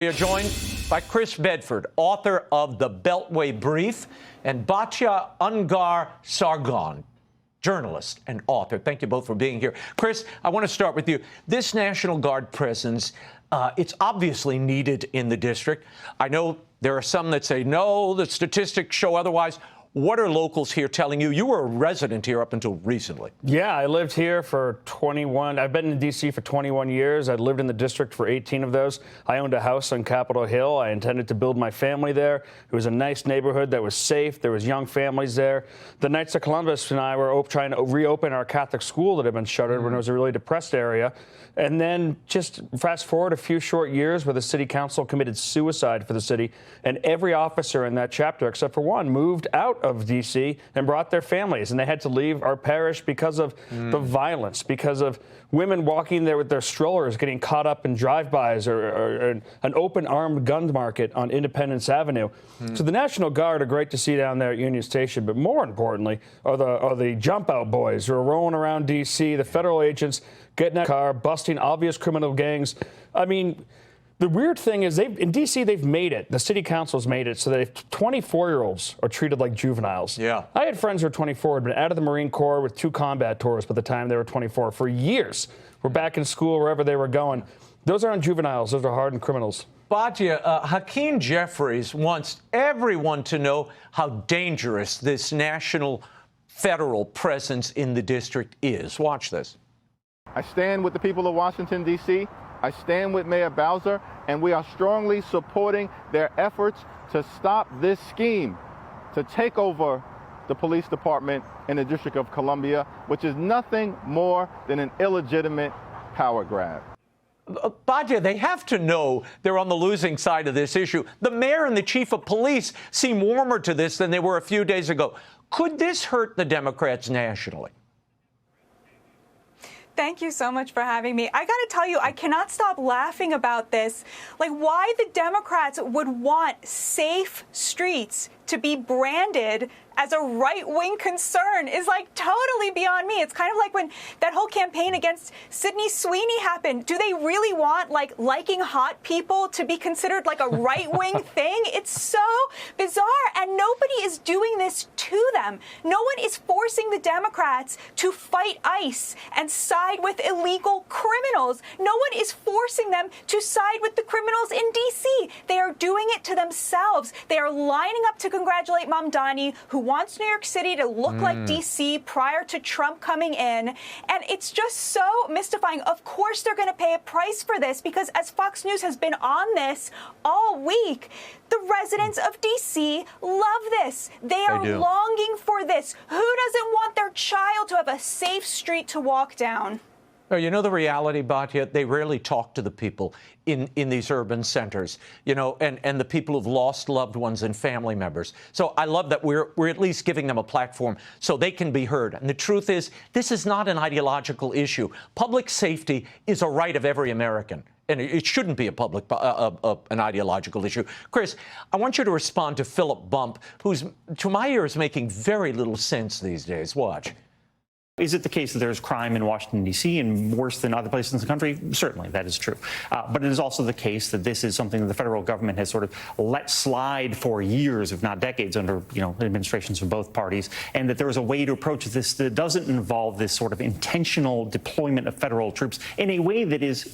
We are joined by Chris Bedford, author of The Beltway Brief, and Batya Ungar-Sargon, journalist and author. Thank you both for being here. Chris, I want to start with you. This National Guard presence, it's obviously needed in the district. I know there are some that say, no, the statistics show otherwise. What are locals here telling you? You were a resident here up until recently. Yeah, I lived here for 21. I've been in D.C. for 21 years. I lived in the district for 18 of those. I owned a house on Capitol Hill. I intended to build my family there. It was a nice neighborhood that was safe. There was young families there. The Knights of Columbus and I were trying to reopen our Catholic school that had been shuttered when it was a really depressed area. And then just fast forward a few short years where the city council committed suicide for the city, and every officer in that chapter, except for one, moved out of D.C. and brought their families, and they had to leave our parish because of the violence, because of women walking there with their strollers getting caught up in drive-bys or an open-armed gun market on Independence Avenue. So the National Guard are great to see down there at Union Station, but more importantly are the jump-out boys who are rolling around D.C., the federal agents getting in a car, busting obvious criminal gangs. I mean, the weird thing is in D.C. they've made it. The city council's made it so that 24-year-olds are treated like juveniles. Yeah. I had friends who were 24, had been out of the Marine Corps with 2 combat tours by the time they were 24 for years. Were back in school wherever they were going. Those aren't juveniles. Those are hardened criminals. Batya, Hakeem Jeffries wants everyone to know how dangerous this national federal presence in the district is. Watch this. I stand with the people of Washington, D.C. I stand with Mayor Bowser, and we are strongly supporting their efforts to stop this scheme to take over the police department in the District of Columbia, which is nothing more than an illegitimate power grab. Batya, they have to know they're on the losing side of this issue. The mayor and the chief of police seem warmer to this than they were a few days ago. Could this hurt the Democrats nationally? Thank you so much for having me. I got to tell you, I cannot stop laughing about this. Like, why the Democrats would want safe streets to be branded as a right-wing concern is like totally beyond me. It's kind of like when that whole campaign against Sydney Sweeney happened. Do they really want like liking hot people to be considered like a right-wing thing? It's so bizarre, and nobody is doing this to them. No one is forcing the Democrats to fight ICE and side with illegal criminals. No one is forcing them to side with the criminals in D.C. They are doing it to themselves. They are lining up to congratulate Mamdani, who wants New York City to look like D.C. prior to Trump coming in. And it's just so mystifying. Of course they're going to pay a price for this, because as Fox News has been on this all week, the residents of D.C. love this. They are longing for this. Who doesn't want their child to have a safe street to walk down? You know the reality, Batya, they rarely talk to the people in these urban centers, you know, and the people who've lost loved ones and family members. So I love that we're at least giving them a platform so they can be heard. And the truth is, this is not an ideological issue. Public safety is a right of every American, and it shouldn't be an ideological issue. Chris, I want you to respond to Philip Bump, who's, to my ear, is making very little sense these days. Watch. Is it the case that there's crime in Washington, D.C. and worse than other places in the country? Certainly, that is true. But it is also the case that this is something that the federal government has sort of let slide for years, if not decades, under administrations of both parties, and that there is a way to approach this that doesn't involve this sort of intentional deployment of federal troops in a way that is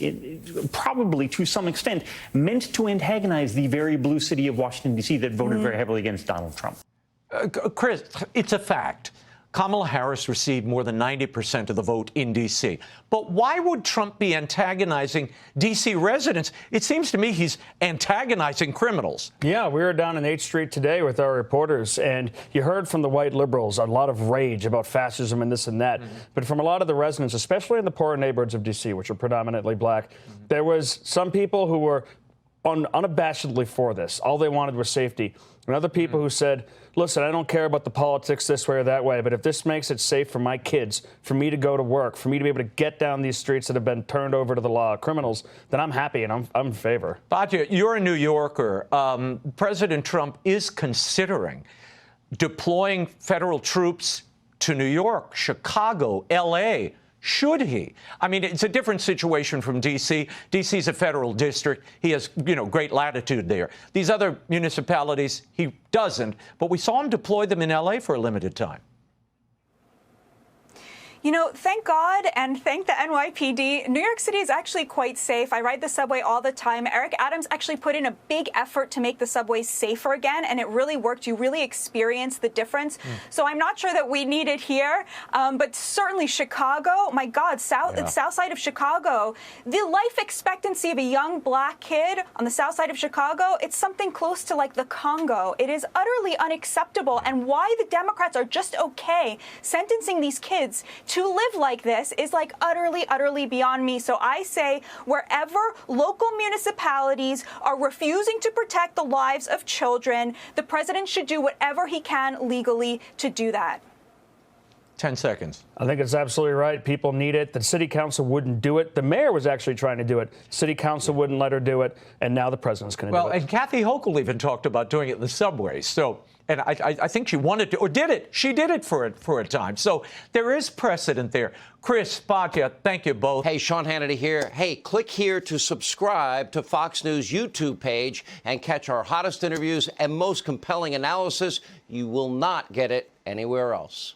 probably, to some extent, meant to antagonize the very blue city of Washington, D.C. that voted very heavily against Donald Trump. Chris, it's a fact. Kamala Harris received more than 90% of the vote in D.C. But why would Trump be antagonizing D.C. residents? It seems to me he's antagonizing criminals. Yeah, we were down in 8th Street today with our reporters, and you heard from the white liberals a lot of rage about fascism and this and that. But from a lot of the residents, especially in the poorer neighborhoods of D.C., which are predominantly black, there was some people who were unabashedly for this. All they wanted was safety. And other people who said, listen, I don't care about the politics this way or that way, but if this makes it safe for my kids, for me to go to work, for me to be able to get down these streets that have been turned over to the law of criminals, then I'm happy and I'm in favor. Batya, you're a New Yorker. President Trump is considering deploying federal troops to New York, Chicago, L.A., Should he? I mean, it's a different situation from D.C. D.C. is a federal district. He has, great latitude there. These other municipalities, he doesn't. But we saw him deploy them in L.A. for a limited time. Thank God and thank the NYPD. New York City is actually quite safe. I ride the subway all the time. Eric Adams actually put in a big effort to make the subway safer again, and it really worked. You really experienced the difference. So I'm not sure that we need it here, but certainly Chicago, my God, south side of Chicago, the life expectancy of a young black kid on the south side of Chicago, it's something close to like the Congo. It is utterly unacceptable. And why the Democrats are just okay sentencing these kids to live like this is like utterly beyond me. So I say wherever local municipalities are refusing to protect the lives of children, the president should do whatever he can legally to do that. 10 seconds. I think it's absolutely right. People need it. The city council wouldn't do it. The mayor was actually trying to do it. City council wouldn't let her do it. And now the president's going to do it. Well, and Kathy Hochul even talked about doing it in the subway. So, and I think she wanted to, or did it. She did it for a time. So there is precedent there. Chris, Batya, thank you both. Hey, Sean Hannity here. Hey, click here to subscribe to Fox News YouTube page and catch our hottest interviews and most compelling analysis. You will not get it anywhere else.